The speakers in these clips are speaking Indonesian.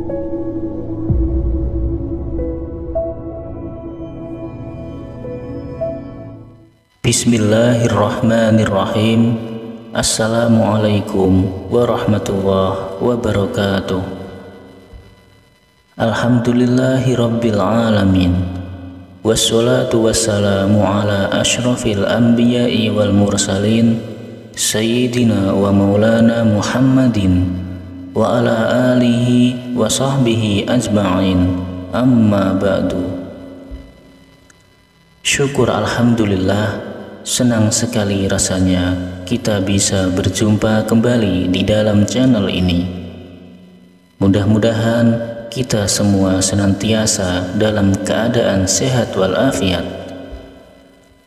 Bismillahirrahmanirrahim. Assalamualaikum warahmatullahi wabarakatuh. Alhamdulillahi rabbil alamin. Wassalatu wassalamu ala ashrafil anbiya'i wal mursalin, Sayyidina wa maulana Muhammadin wa ala alihi wa sahbihi ajma'in. Amma ba'du. Syukur alhamdulillah, senang sekali rasanya kita bisa berjumpa kembali di dalam channel ini. Mudah-mudahan kita semua senantiasa dalam keadaan sehat walafiat.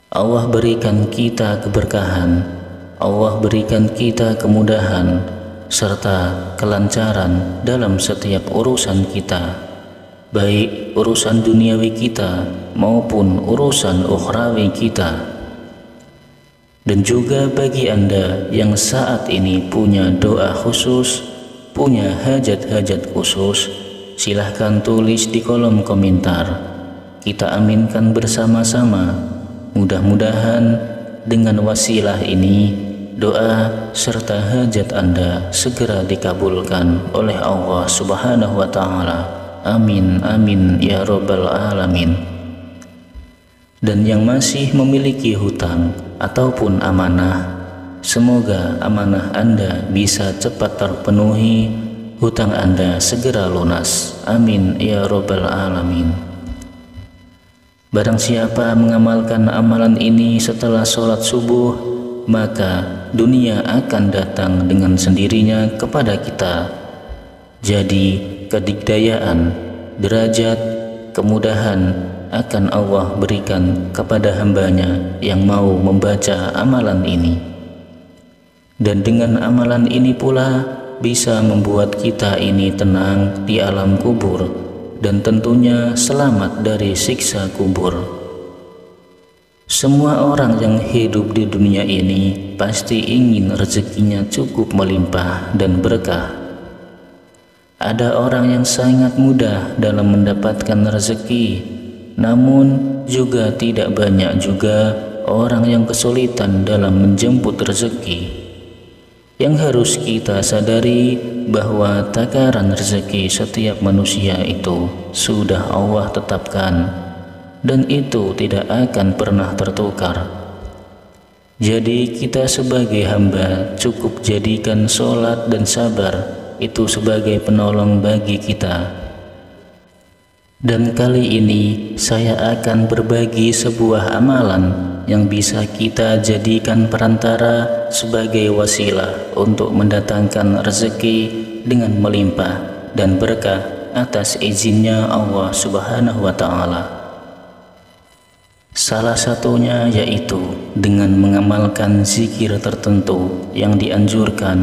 Allah berikan kita keberkahan, Allah berikan kita kemudahan serta kelancaran dalam setiap urusan kita, baik urusan duniawi kita maupun urusan ukhrawi kita. Dan juga bagi Anda yang saat ini punya doa khusus, punya hajat-hajat khusus, silahkan tulis di kolom komentar. Kita aminkan bersama-sama. Mudah-mudahan dengan wasilah ini, doa serta hajat Anda segera dikabulkan oleh Allah Subhanahu wa Ta'ala. Amin, amin, ya Rabbal Alamin. Dan yang masih memiliki hutang ataupun amanah, semoga amanah Anda bisa cepat terpenuhi, hutang Anda segera lunas. Amin, ya Rabbal Alamin. Barang siapa mengamalkan amalan ini setelah sholat subuh, maka dunia akan datang dengan sendirinya kepada kita. Jadi kedigdayaan, derajat, kemudahan akan Allah berikan kepada hambanya yang mau membaca amalan ini. Dan dengan amalan ini pula bisa membuat kita ini tenang di alam kubur dan tentunya selamat dari siksa kubur. Semua orang yang hidup di dunia ini pasti ingin rezekinya cukup melimpah dan berkah. Ada orang yang sangat mudah dalam mendapatkan rezeki, namun juga tidak banyak juga orang yang kesulitan dalam menjemput rezeki. Yang harus kita sadari bahwa takaran rezeki setiap manusia itu sudah Allah tetapkan, dan itu tidak akan pernah tertukar. Jadi kita sebagai hamba cukup jadikan sholat dan sabar itu sebagai penolong bagi kita. Dan kali ini saya akan berbagi sebuah amalan yang bisa kita jadikan perantara sebagai wasilah untuk mendatangkan rezeki dengan melimpah dan berkah atas izinnya Allah Subhanahu wa Ta'ala. Salah satunya yaitu dengan mengamalkan zikir tertentu yang diajarkan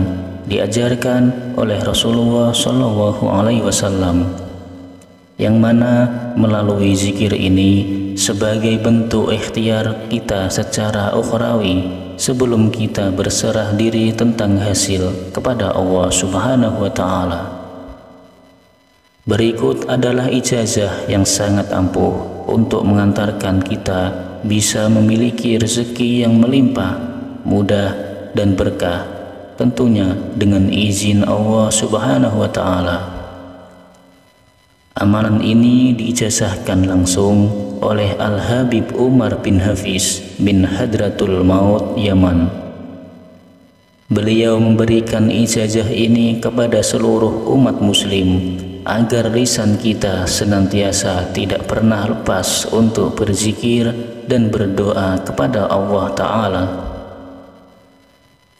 oleh Rasulullah Shallallahu Alaihi Wasallam, yang mana melalui zikir ini sebagai bentuk ikhtiar kita secara ukhrawi sebelum kita berserah diri tentang hasil kepada Allah Subhanahu wa Ta'ala. Berikut adalah ijazah yang sangat ampuh untuk mengantarkan kita bisa memiliki rezeki yang melimpah, mudah dan berkah, tentunya dengan izin Allah Subhanahu wa Ta'ala. Amalan ini diijazahkan langsung oleh Al-Habib Umar bin Hafiz bin Hadratul Maut Yaman. Beliau memberikan ijazah ini kepada seluruh umat muslim agar lisan kita senantiasa tidak pernah lepas untuk berzikir dan berdoa kepada Allah Ta'ala.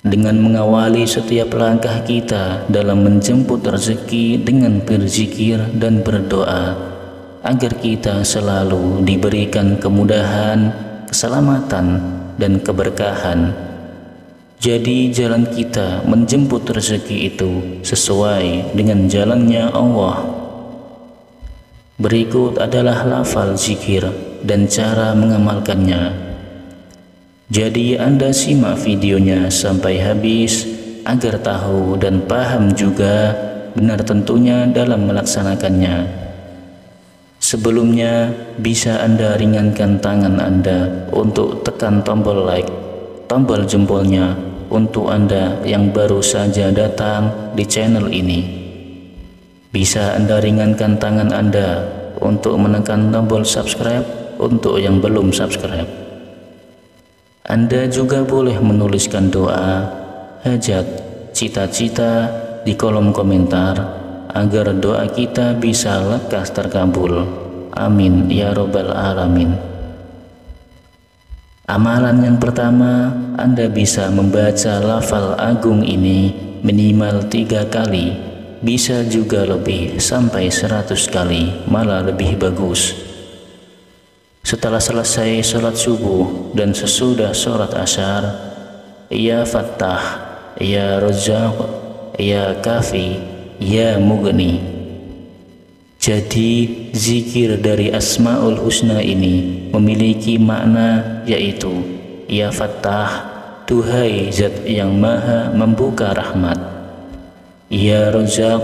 Dengan mengawali setiap langkah kita dalam menjemput rezeki dengan berzikir dan berdoa, agar kita selalu diberikan kemudahan, keselamatan, dan keberkahan. Jadi jalan kita menjemput rezeki itu sesuai dengan jalannya Allah. Berikut adalah lafal zikir dan cara mengamalkannya. Jadi Anda simak videonya sampai habis agar tahu dan paham juga benar tentunya dalam melaksanakannya. Sebelumnya, bisa Anda ringankan tangan Anda untuk tekan tombol like, tombol jempolnya untuk Anda yang baru saja datang di channel ini. Bisa Anda ringankan tangan Anda untuk menekan tombol subscribe untuk yang belum subscribe. Anda juga boleh menuliskan doa, hajat, cita-cita di kolom komentar agar doa kita bisa lekas terkabul. Amin ya robbal alamin. Amalan yang pertama, Anda bisa membaca lafal agung ini minimal 3 kali, bisa juga lebih sampai 100 kali, malah lebih bagus. Setelah selesai sholat subuh dan sesudah sholat asyar, Ya Fattah, Ya Razzaq, Ya Kafi, Ya Mughni. Jadi zikir dari Asmaul Husna ini memiliki makna, yaitu Ya Fattah, Duhai Zat yang Maha Membuka Rahmat. Ya Razzaq,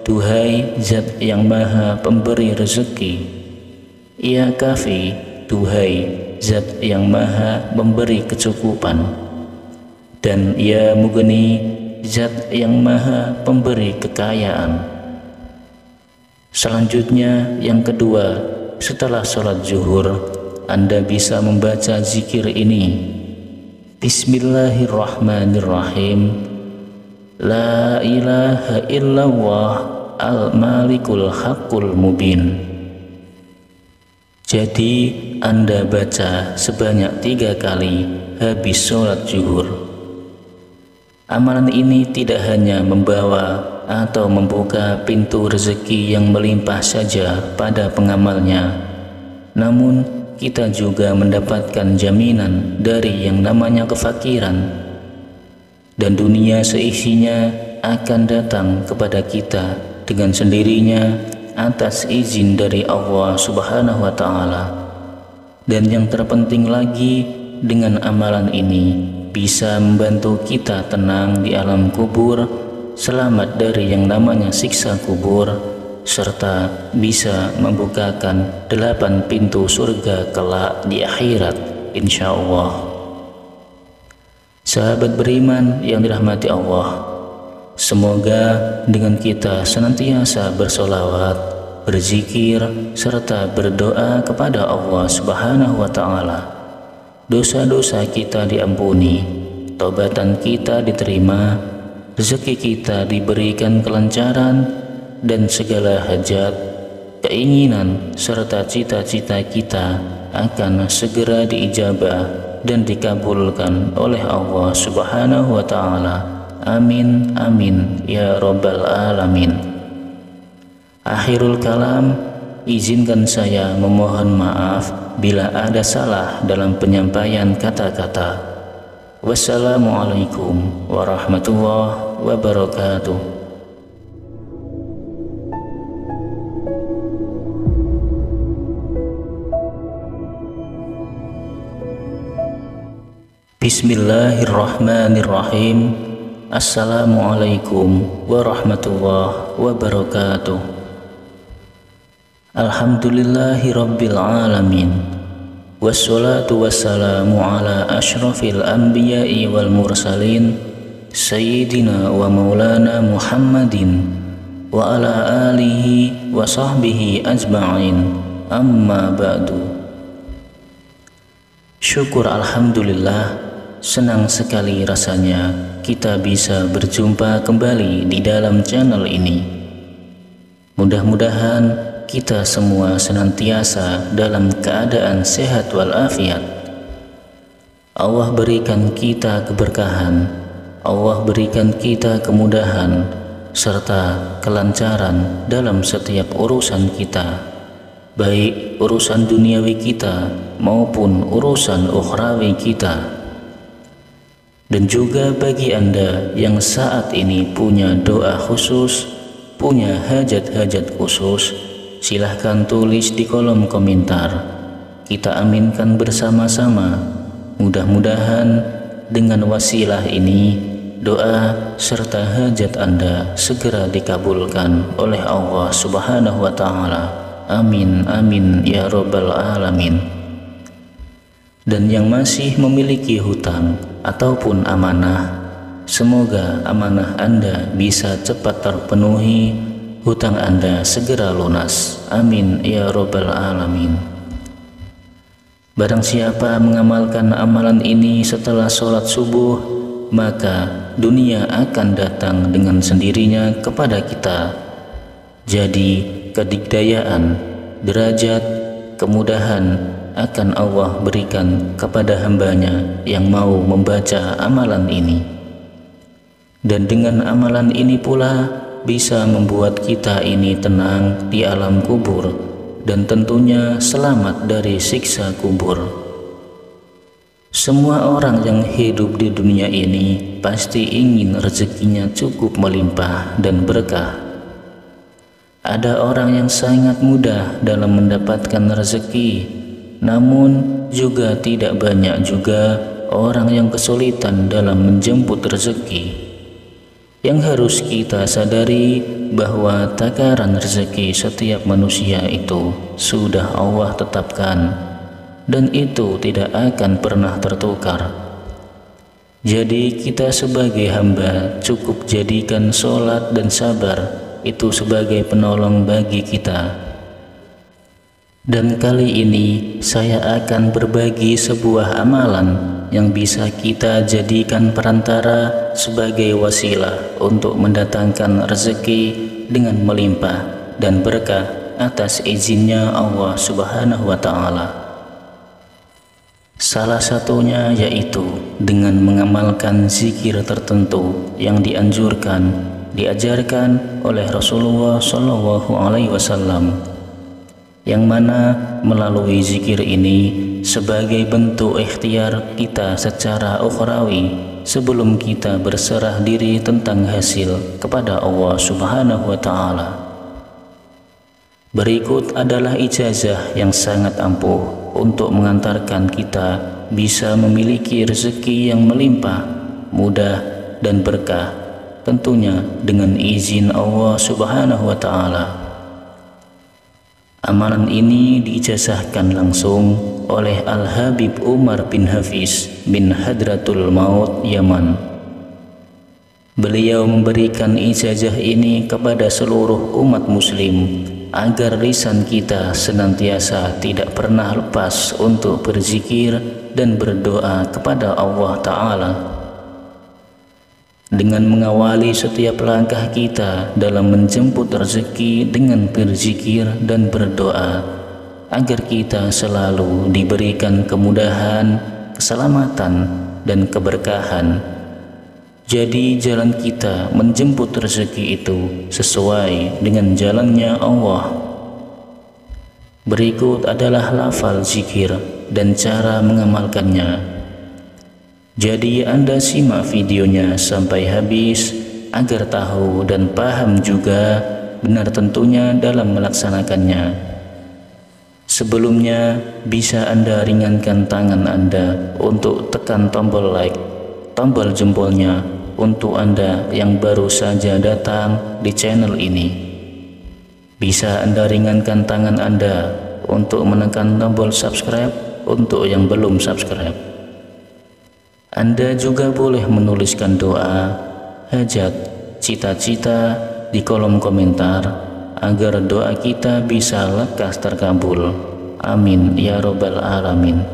Duhai Zat yang Maha Pemberi Rezeki. Ya Kafi, Duhai Zat yang Maha Memberi Kecukupan. Dan Ya Mughni, Zat yang Maha Pemberi Kekayaan. Selanjutnya, yang kedua, setelah sholat zuhur, Anda bisa membaca zikir ini. Bismillahirrahmanirrahim. La ilaha illallah al-malikul haqqul mubin. Jadi Anda baca sebanyak 3 kali habis sholat zuhur. Amalan ini tidak hanya membawa atau membuka pintu rezeki yang melimpah saja pada pengamalnya, namun kita juga mendapatkan jaminan dari yang namanya kefakiran, dan dunia seisinya akan datang kepada kita dengan sendirinya atas izin dari Allah Subhanahu wa Ta'ala. Dan yang terpenting lagi, dengan amalan ini bisa membantu kita tenang di alam kubur, selamat dari yang namanya siksa kubur, serta bisa membukakan 8 pintu surga kelak di akhirat, insya Allah. Sahabat beriman yang dirahmati Allah, semoga dengan kita senantiasa bersolawat, berzikir, serta berdoa kepada Allah Subhanahu wa Ta'ala, dosa-dosa kita diampuni, taubatan kita diterima, rezeki kita diberikan kelancaran, dan segala hajat, keinginan, serta cita-cita kita akan segera diijabah dan dikabulkan oleh Allah Subhanahu wa Ta'ala. Amin, amin, ya robbal alamin. Akhirul kalam, izinkan saya memohon maaf bila ada salah dalam penyampaian kata-kata. Wassalamualaikum warahmatullahi wabarakatuh. Bismillahirrahmanirrahim. Assalamualaikum warahmatullahi wabarakatuh. Alhamdulillahi rabbil alamin. Wassalatu wassalamu ala ashrafil anbiya'i wal mursalin, Sayyidina wa maulana Muhammadin wa ala alihi wa sahbihi ajma'in. Amma ba'du. Syukur alhamdulillah, senang sekali rasanya kita bisa berjumpa kembali di dalam channel ini. Mudah-mudahan kita semua senantiasa dalam keadaan sehat walafiat. Allah berikan kita keberkahan, Allah berikan kita kemudahan serta kelancaran dalam setiap urusan kita, baik urusan duniawi kita maupun urusan ukhrawi kita. Dan juga bagi Anda yang saat ini punya doa khusus, punya hajat-hajat khusus, silahkan tulis di kolom komentar. Kita aminkan bersama-sama. Mudah-mudahan dengan wasilah ini doa serta hajat Anda segera dikabulkan oleh Allah Subhanahu wa Ta'ala. Amin, amin ya Rabbal Alamin. Dan yang masih memiliki hutang ataupun amanah, semoga amanah Anda bisa cepat terpenuhi, hutang Anda segera lunas. Amin ya Rabbal Alamin. Barang siapa mengamalkan amalan ini setelah sholat subuh, maka dunia akan datang dengan sendirinya kepada kita. Jadi kedigdayaan, derajat, kemudahan akan Allah berikan kepada hambanya yang mau membaca amalan ini. Dan dengan amalan ini pula bisa membuat kita ini tenang di alam kubur, dan tentunya selamat dari siksa kubur. Semua orang yang hidup di dunia ini pasti ingin rezekinya cukup melimpah dan berkah. Ada orang yang sangat mudah dalam mendapatkan rezeki, namun juga tidak banyak juga orang yang kesulitan dalam menjemput rezeki. Yang harus kita sadari bahwa takaran rezeki setiap manusia itu sudah Allah tetapkan, dan itu tidak akan pernah tertukar. Jadi kita sebagai hamba cukup jadikan sholat dan sabar itu sebagai penolong bagi kita. Dan kali ini saya akan berbagi sebuah amalan yang bisa kita jadikan perantara sebagai wasilah untuk mendatangkan rezeki dengan melimpah dan berkah atas izinnya Allah Subhanahu wa Ta'ala. Salah satunya yaitu dengan mengamalkan zikir tertentu yang diajarkan oleh Rasulullah Shallallahu Alaihi Wasallam, yang mana melalui zikir ini sebagai bentuk ikhtiar kita secara ukhrawi sebelum kita berserah diri tentang hasil kepada Allah Subhanahu wa Ta'ala. Berikut adalah ijazah yang sangat ampuh untuk mengantarkan kita bisa memiliki rezeki yang melimpah, mudah dan berkah, tentunya dengan izin Allah Subhanahu wa Ta'ala. Amalan ini diijazahkan langsung oleh Al-Habib Umar bin Hafiz bin Hadratul Maut Yaman. Beliau memberikan ijazah ini kepada seluruh umat muslim agar lisan kita senantiasa tidak pernah lepas untuk berzikir dan berdoa kepada Allah Ta'ala. Dengan mengawali setiap langkah kita dalam menjemput rezeki dengan berzikir dan berdoa, agar kita selalu diberikan kemudahan, keselamatan, dan keberkahan. Jadi jalan kita menjemput rezeki itu sesuai dengan jalannya Allah. Berikut adalah lafal zikir dan cara mengamalkannya. Jadi Anda simak videonya sampai habis agar tahu dan paham juga benar tentunya dalam melaksanakannya. Sebelumnya bisa Anda ringankan tangan Anda untuk tekan tombol like, tombol jempolnya untuk Anda yang baru saja datang di channel ini. Bisa Anda ringankan tangan Anda untuk menekan tombol subscribe untuk yang belum subscribe. Anda juga boleh menuliskan doa, hajat, cita-cita di kolom komentar agar doa kita bisa lekas terkabul. Amin ya Rabbal Alamin.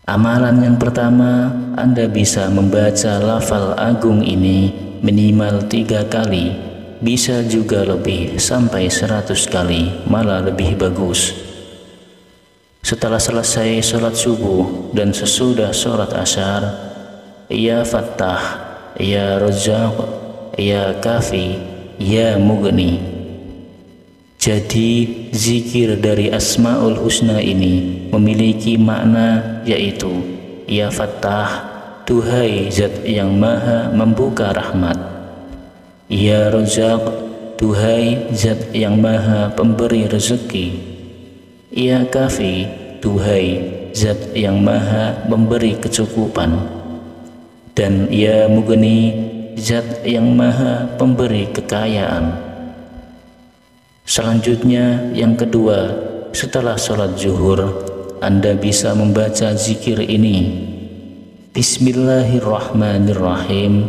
Amalan yang pertama, Anda bisa membaca lafal agung ini minimal 3 kali, bisa juga lebih sampai 100 kali, malah lebih bagus. Setelah selesai sholat subuh dan sesudah sholat asyar, Ya Fattah, Ya Razzaq, Ya Kafi, Ya Mughni. Jadi zikir dari Asmaul Husna ini memiliki makna yaitu Ya Fattah, Duhai Zat yang Maha Membuka Rahmat. Ya Razzaq, Duhai Zat yang Maha Pemberi Rezeki. Ya Kafi, Duhai Zat yang Maha Memberi Kecukupan. dan Ia Mughni, Zat yang Maha Pemberi Kekayaan. Selanjutnya, yang kedua, setelah sholat zuhur, Anda bisa membaca zikir ini: Bismillahirrahmanirrahim.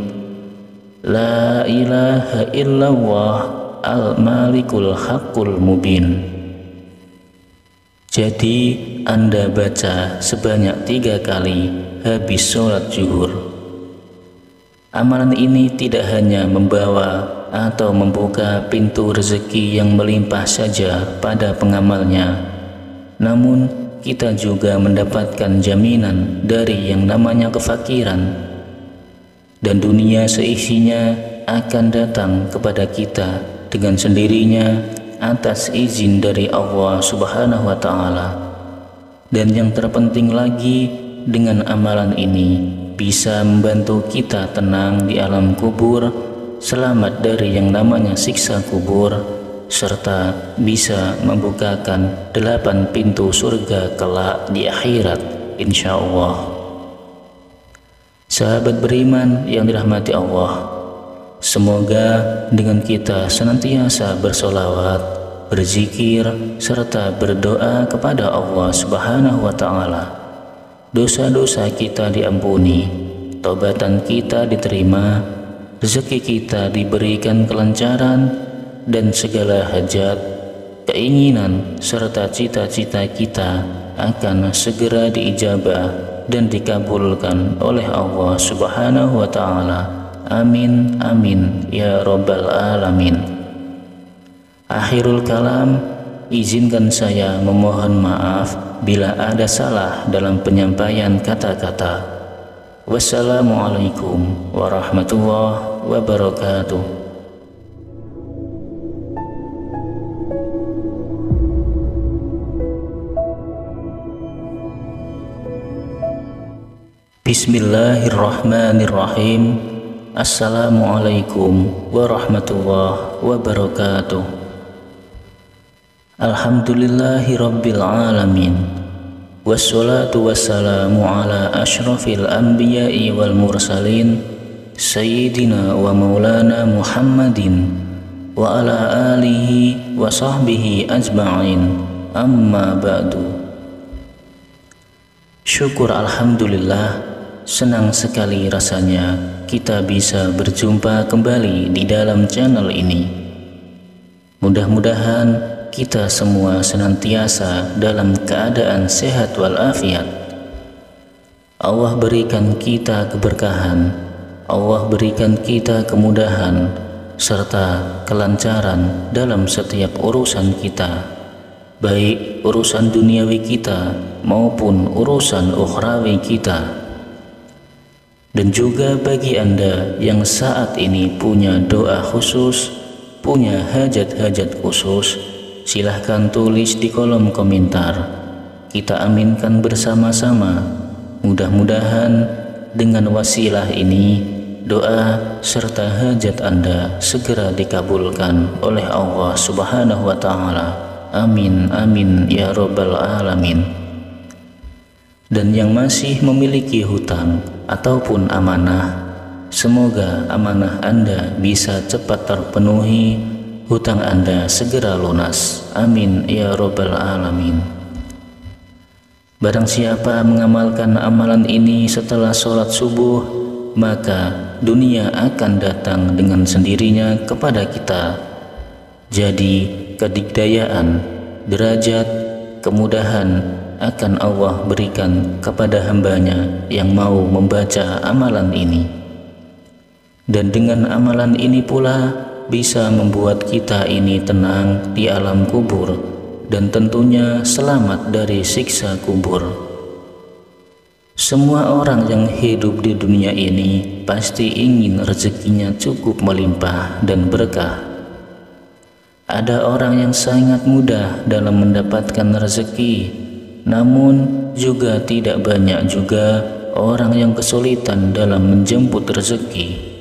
La ilaha illallah al-malikul haqqul mubin. Jadi Anda baca sebanyak 3 kali habis sholat zuhur. Amalan ini tidak hanya membawa atau membuka pintu rezeki yang melimpah saja pada pengamalnya, namun kita juga mendapatkan jaminan dari yang namanya kefakiran, dan dunia seisinya akan datang kepada kita dengan sendirinya atas izin dari Allah Subhanahu wa Ta'ala. Dan yang terpenting lagi, dengan amalan ini bisa membantu kita tenang di alam kubur, selamat dari yang namanya siksa kubur, serta bisa membukakan 8 pintu surga kelak di akhirat, insya Allah. Sahabat beriman yang dirahmati Allah, semoga dengan kita senantiasa bersolawat, berzikir, serta berdoa kepada Allah Subhanahu wa Ta'ala, dosa-dosa kita diampuni, taubatan kita diterima, rezeki kita diberikan kelancaran, dan segala hajat, keinginan, serta cita-cita kita akan segera diijabah dan dikabulkan oleh Allah Subhanahu wa Ta'ala. Amin, amin, ya Rabbal Alamin. Akhirul kalam, izinkan saya memohon maaf bila ada salah dalam penyampaian kata-kata. Wassalamualaikum warahmatullahi wabarakatuh. Bismillahirrahmanirrahim. Assalamualaikum warahmatullahi wabarakatuh. Alhamdulillahi rabbil alamin. Wassalatu wassalamu ala ashrafil anbiya'i wal mursalin, Sayyidina wa maulana Muhammadin wa ala alihi wa sahbihi ajma'in. Amma ba'du. Syukur alhamdulillah, senang sekali rasanya kita bisa berjumpa kembali di dalam channel ini. Mudah-mudahan kita semua senantiasa dalam keadaan sehat walafiat. Allah berikan kita keberkahan, Allah berikan kita kemudahan, serta kelancaran dalam setiap urusan kita, baik urusan duniawi kita maupun urusan ukhrawi kita. Dan juga bagi Anda yang saat ini punya doa khusus, punya hajat-hajat khusus, silahkan tulis di kolom komentar. Kita aminkan bersama-sama. Mudah-mudahan dengan wasilah ini, doa serta hajat Anda segera dikabulkan oleh Allah Subhanahu wa Ta'ala. Amin, amin, ya Rabbal Alamin. Dan yang masih memiliki hutang ataupun amanah, semoga amanah Anda bisa cepat terpenuhi, hutang Anda segera lunas. Amin, ya Rabbal Alamin. Barang siapa mengamalkan amalan ini setelah sholat subuh, maka dunia akan datang dengan sendirinya kepada kita. Jadi kedigdayaan, derajat, kemudahan akan Allah berikan kepada hambanya yang mau membaca amalan ini. Dan dengan amalan ini pula bisa membuat kita ini tenang di alam kubur, dan tentunya selamat dari siksa kubur. Semua orang yang hidup di dunia ini pasti ingin rezekinya cukup melimpah dan berkah. Ada orang yang sangat mudah dalam mendapatkan rezeki, namun juga tidak banyak juga orang yang kesulitan dalam menjemput rezeki.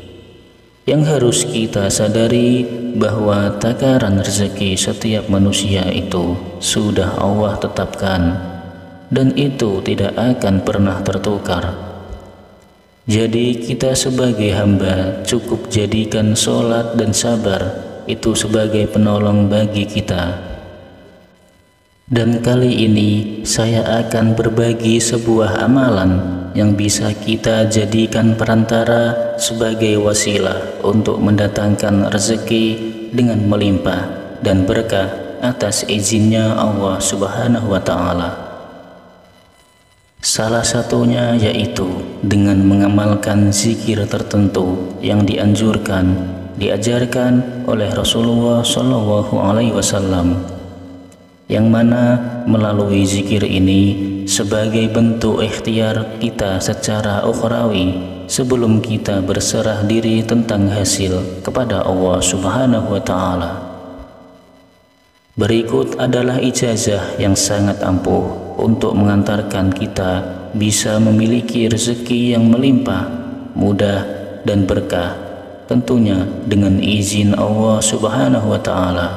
Yang harus kita sadari bahwa takaran rezeki setiap manusia itu sudah Allah tetapkan, dan itu tidak akan pernah tertukar. Jadi kita sebagai hamba cukup jadikan sholat dan sabar itu sebagai penolong bagi kita. Dan kali ini saya akan berbagi sebuah amalan yang bisa kita jadikan perantara sebagai wasilah untuk mendatangkan rezeki dengan melimpah dan berkah atas izinnya Allah Subhanahu wa Ta'ala. Salah satunya yaitu dengan mengamalkan zikir tertentu yang diajarkan oleh Rasulullah Shallallahu Alaihi Wasallam, yang mana melalui zikir ini sebagai bentuk ikhtiar kita secara ukhrawi sebelum kita berserah diri tentang hasil kepada Allah Subhanahu wa Ta'ala. Berikut adalah ijazah yang sangat ampuh untuk mengantarkan kita bisa memiliki rezeki yang melimpah, mudah dan berkah, tentunya dengan izin Allah Subhanahu wa Ta'ala.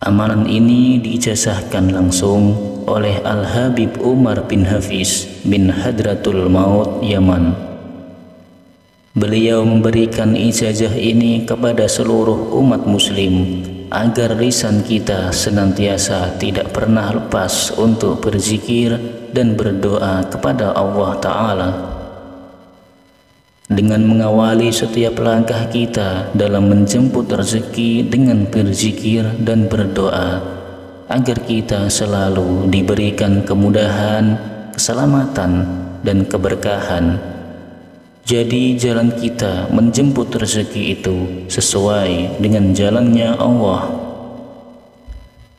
Amalan ini diijazahkan langsung oleh Al-Habib Umar bin Hafiz bin Hadratul Maut, Yaman. Beliau memberikan ijazah ini kepada seluruh umat muslim agar lisan kita senantiasa tidak pernah lepas untuk berzikir dan berdoa kepada Allah Ta'ala. Dengan mengawali setiap langkah kita dalam menjemput rezeki dengan berzikir dan berdoa, agar kita selalu diberikan kemudahan, keselamatan, dan keberkahan. Jadi jalan kita menjemput rezeki itu sesuai dengan jalannya Allah.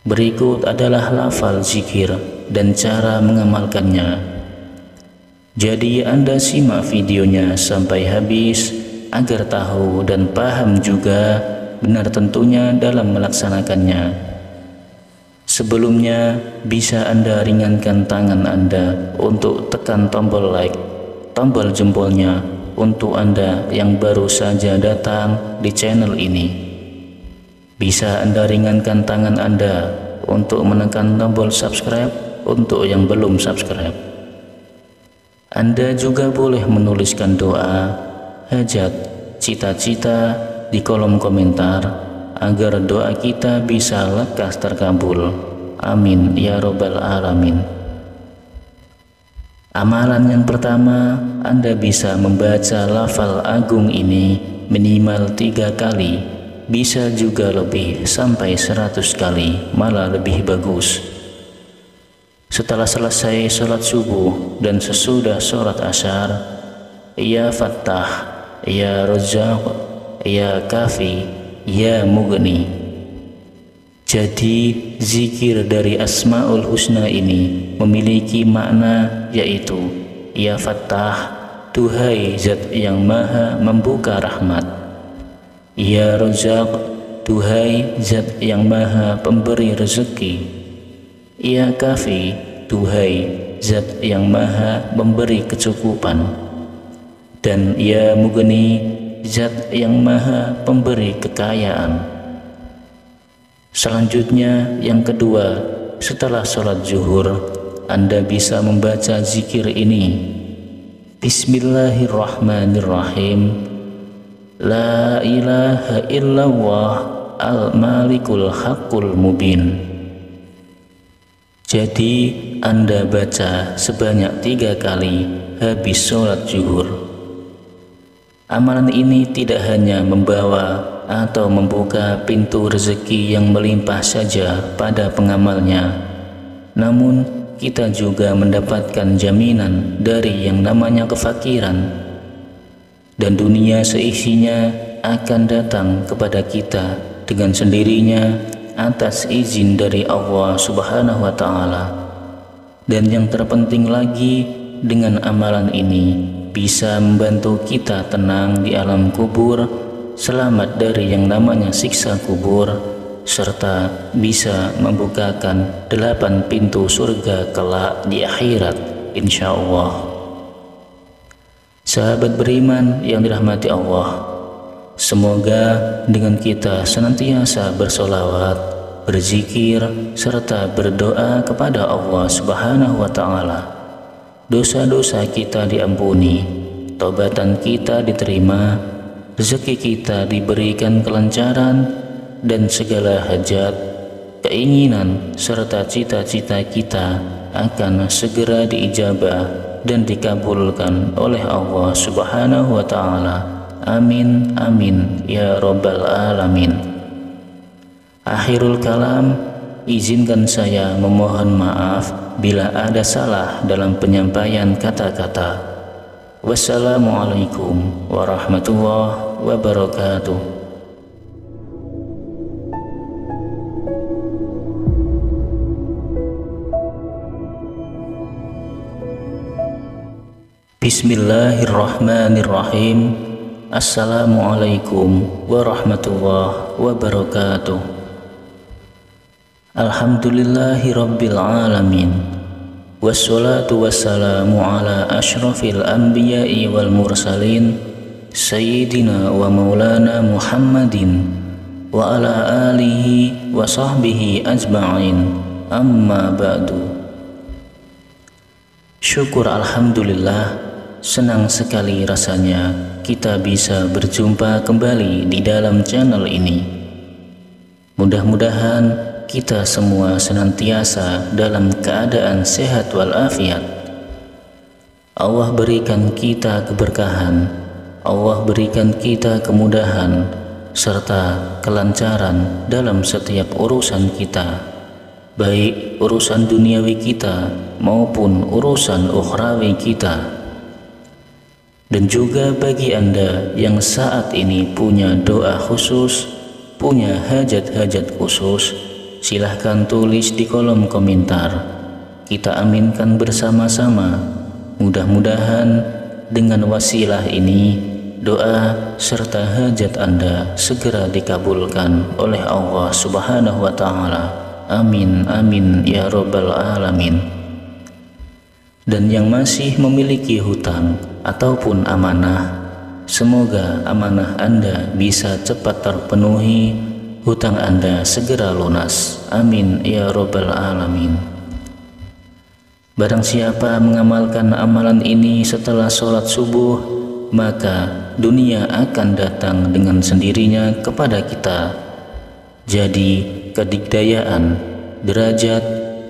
Berikut adalah lafal zikir dan cara mengamalkannya. Jadi Anda simak videonya sampai habis agar tahu dan paham juga benar tentunya dalam melaksanakannya. Sebelumnya bisa Anda ringankan tangan Anda untuk tekan tombol like, tombol jempolnya untuk Anda yang baru saja datang di channel ini. Bisa Anda ringankan tangan Anda untuk menekan tombol subscribe untuk yang belum subscribe. Anda juga boleh menuliskan doa, hajat, cita-cita di kolom komentar agar doa kita bisa lekas terkabul. Amin ya robbal alamin. Amalan yang pertama, Anda bisa membaca lafal agung ini minimal 3 kali, bisa juga lebih sampai 100 kali, malah lebih bagus. Setelah selesai sholat subuh dan sesudah sholat asyar, Ya Fattah, Ya Razzaq, Ya Kafi, Ya Mughni. Jadi zikir dari Asmaul Husna ini memiliki makna yaitu Ya Fattah, Duhai Zat yang Maha Membuka Rahmat. Ya Razzaq, Duhai Zat yang Maha Pemberi Rezeki. Ya Kafi, Duhai Zat yang Maha Memberi Kecukupan. Dan Ya Mughni, Zat yang Maha Pemberi Kekayaan. Selanjutnya yang kedua, setelah sholat zuhur, Anda bisa membaca zikir ini. Bismillahirrahmanirrahim. La ilaha illallah al-malikul haqqul mubin. Jadi Anda baca sebanyak 3 kali habis sholat zuhur. Amalan ini tidak hanya membawa atau membuka pintu rezeki yang melimpah saja pada pengamalnya, namun kita juga mendapatkan jaminan dari yang namanya kefakiran, dan dunia seisinya akan datang kepada kita dengan sendirinya atas izin dari Allah Subhanahu wa Ta'ala. Dan yang terpenting lagi, dengan amalan ini bisa membantu kita tenang di alam kubur, selamat dari yang namanya siksa kubur, serta bisa membukakan 8 pintu surga kelak di akhirat, insya Allah. Sahabat beriman yang dirahmati Allah, semoga dengan kita senantiasa bersolawat, berzikir, serta berdoa kepada Allah Subhanahu wa Ta'ala, dosa-dosa kita diampuni, taubatan kita diterima, rezeki kita diberikan kelancaran, dan segala hajat, keinginan, serta cita-cita kita akan segera diijabah dan dikabulkan oleh Allah Subhanahu wa Ta'ala. Amin, amin, ya Rabbal Alamin. Akhirul kalam, izinkan saya memohon maaf bila ada salah dalam penyampaian kata-kata. Wassalamualaikum warahmatullahi wabarakatuh. Bismillahirrahmanirrahim. Assalamualaikum warahmatullahi wabarakatuh. Alhamdulillahi rabbil alamin. Wassalatu wassalamu ala ashrafil anbiya'i wal mursalin, Sayyidina wa maulana Muhammadin wa ala alihi wa sahbihi ajma'in. Amma ba'du. Syukur alhamdulillah, senang sekali rasanya kita bisa berjumpa kembali di dalam channel ini. Mudah-mudahan kita semua senantiasa dalam keadaan sehat walafiat. Allah berikan kita keberkahan, Allah berikan kita kemudahan serta kelancaran dalam setiap urusan kita, baik urusan duniawi kita maupun urusan ukhrawi kita. Dan juga bagi Anda yang saat ini punya doa khusus, punya hajat-hajat khusus, silahkan tulis di kolom komentar. Kita aminkan bersama-sama. Mudah-mudahan dengan wasilah ini, doa serta hajat Anda segera dikabulkan oleh Allah Subhanahu wa Ta'ala. Amin, amin, ya Rabbal Alamin. Dan yang masih memiliki hutang ataupun amanah, semoga amanah Anda bisa cepat terpenuhi, hutang Anda segera lunas. Amin, ya Rabbal Alamin. Barang siapa mengamalkan amalan ini setelah sholat subuh, maka dunia akan datang dengan sendirinya kepada kita. Jadi kedigdayaan, derajat,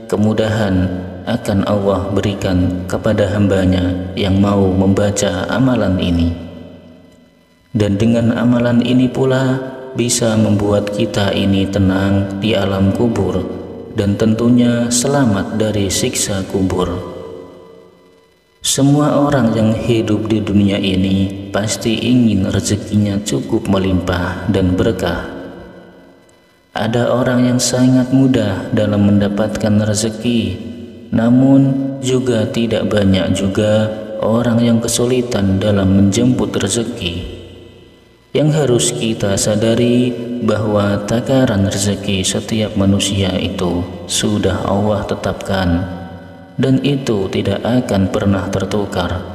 kemudahan akan Allah berikan kepada hambanya yang mau membaca amalan ini. Dan dengan amalan ini pula bisa membuat kita ini tenang di alam kubur dan tentunya selamat dari siksa kubur. Semua orang yang hidup di dunia ini pasti ingin rezekinya cukup melimpah dan berkah. Ada orang yang sangat mudah dalam mendapatkan rezeki, namun juga tidak banyak juga orang yang kesulitan dalam menjemput rezeki. Yang harus kita sadari bahwa takaran rezeki setiap manusia itu sudah Allah tetapkan, dan itu tidak akan pernah tertukar.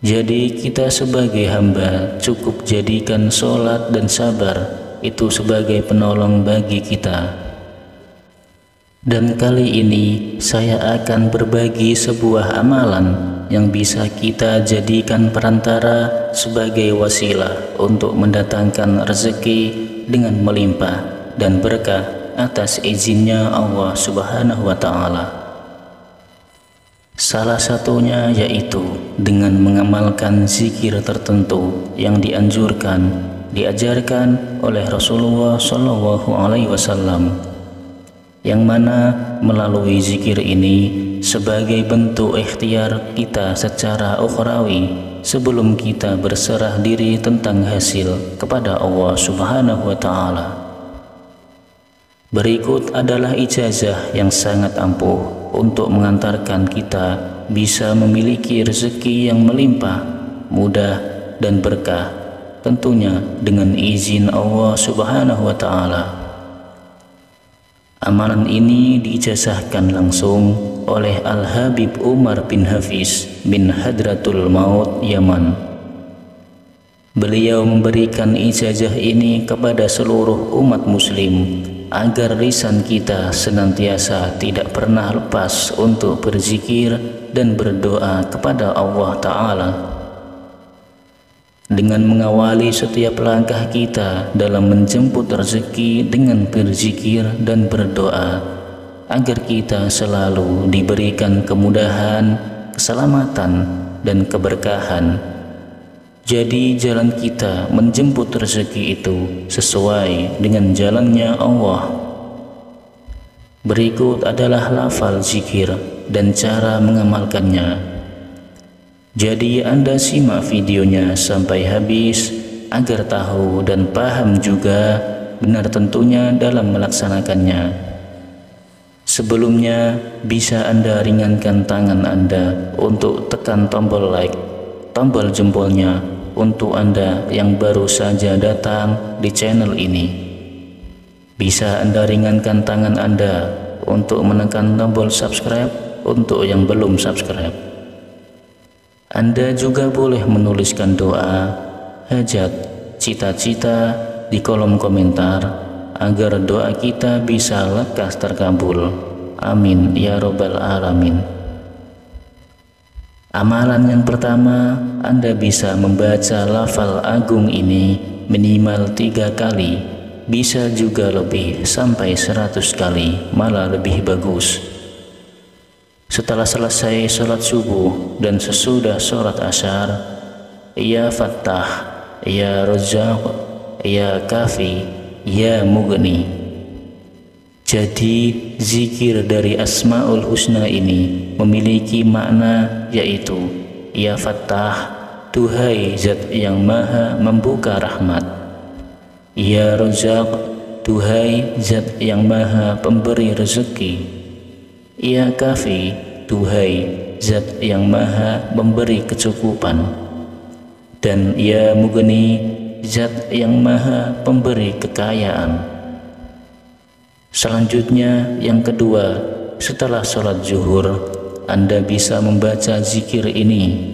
Jadi kita sebagai hamba cukup jadikan sholat dan sabar itu sebagai penolong bagi kita. Dan kali ini saya akan berbagi sebuah amalan yang bisa kita jadikan perantara sebagai wasilah untuk mendatangkan rezeki dengan melimpah dan berkah atas izinnya Allah Subhanahu wa Ta'ala. Salah satunya yaitu dengan mengamalkan zikir tertentu yang diajarkan oleh Rasulullah Shallallahu Alaihi Wasallam, yang mana melalui zikir ini sebagai bentuk ikhtiar kita secara ukhrawi sebelum kita berserah diri tentang hasil kepada Allah Subhanahu wa Ta'ala. Berikut adalah ijazah yang sangat ampuh untuk mengantarkan kita bisa memiliki rezeki yang melimpah, mudah dan berkah, tentunya dengan izin Allah Subhanahu wa Ta'ala. Amalan ini diijazahkan langsung oleh Al-Habib Umar bin Hafiz bin Hadratul Maut Yaman. Beliau memberikan ijazah ini kepada seluruh umat muslim agar lisan kita senantiasa tidak pernah lepas untuk berzikir dan berdoa kepada Allah Ta'ala. Dengan mengawali setiap langkah kita dalam menjemput rezeki dengan berzikir dan berdoa, agar kita selalu diberikan kemudahan, keselamatan, dan keberkahan. Jadi jalan kita menjemput rezeki itu sesuai dengan jalannya Allah. Berikut adalah lafal zikir dan cara mengamalkannya. Jadi Anda simak videonya sampai habis agar tahu dan paham juga benar tentunya dalam melaksanakannya. Sebelumnya bisa Anda ringankan tangan Anda untuk tekan tombol like, tombol jempolnya untuk Anda yang baru saja datang di channel ini. Bisa Anda ringankan tangan Anda untuk menekan tombol subscribe untuk yang belum subscribe. Anda juga boleh menuliskan doa, hajat, cita-cita di kolom komentar agar doa kita bisa lekas terkabul. Amin ya robbal alamin. Amalan yang pertama, Anda bisa membaca lafal agung ini minimal 3 kali, bisa juga lebih sampai 100 kali, malah lebih bagus. Setelah selesai sholat subuh dan sesudah sholat asyar, Ya Fattah, Ya Razzaq, Ya Kafi, Ya Mughni. Jadi zikir dari Asmaul Husna ini memiliki makna yaitu Ya Fattah, Duhai Zat yang Maha Membuka Rahmat. Ya Razzaq, Duhai Zat yang Maha Pemberi Rezeki. Ya Kafi, Duhai Zat yang Maha Memberi Kecukupan. Dan Ya Mughni, Zat yang Maha Pemberi Kekayaan. Selanjutnya yang kedua, setelah sholat zuhur, Anda bisa membaca zikir ini.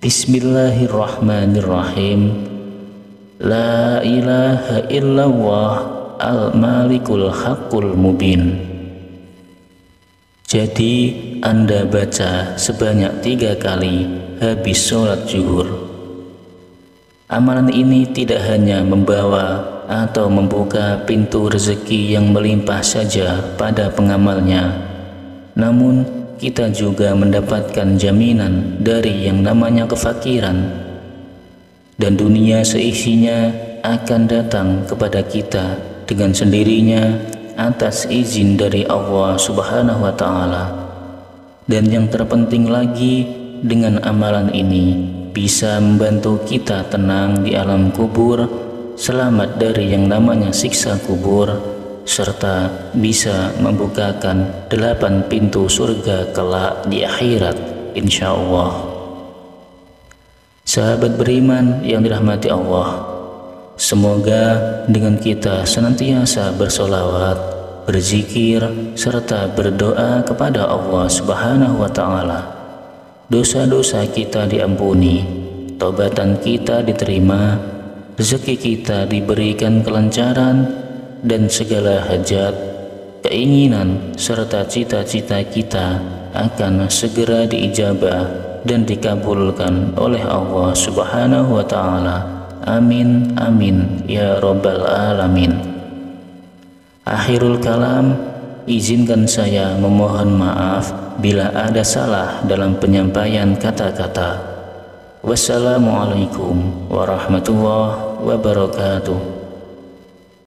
Bismillahirrahmanirrahim. La ilaha illallah al-malikul haqqul mubin. Jadi Anda baca sebanyak 3 kali habis sholat zuhur. Amalan ini tidak hanya membawa atau membuka pintu rezeki yang melimpah saja pada pengamalnya, namun kita juga mendapatkan jaminan dari yang namanya kefakiran, dan dunia seisinya akan datang kepada kita dengan sendirinya atas izin dari Allah Subhanahu wa Ta'ala. Dan yang terpenting lagi, dengan amalan ini bisa membantu kita tenang di alam kubur, selamat dari yang namanya siksa kubur, serta bisa membukakan 8 pintu surga kelak di akhirat, insya Allah. Sahabat beriman yang dirahmati Allah, semoga dengan kita senantiasa bersolawat, berzikir, serta berdoa kepada Allah Subhanahu wa Ta'ala, dosa-dosa kita diampuni, taubatan kita diterima, rezeki kita diberikan kelancaran, dan segala hajat, keinginan, serta cita-cita kita akan segera diijabah dan dikabulkan oleh Allah Subhanahu wa Ta'ala. Amin, amin, ya robbal alamin. Akhirul kalam, izinkan saya memohon maaf bila ada salah dalam penyampaian kata-kata. Wassalamualaikum warahmatullahi wabarakatuh.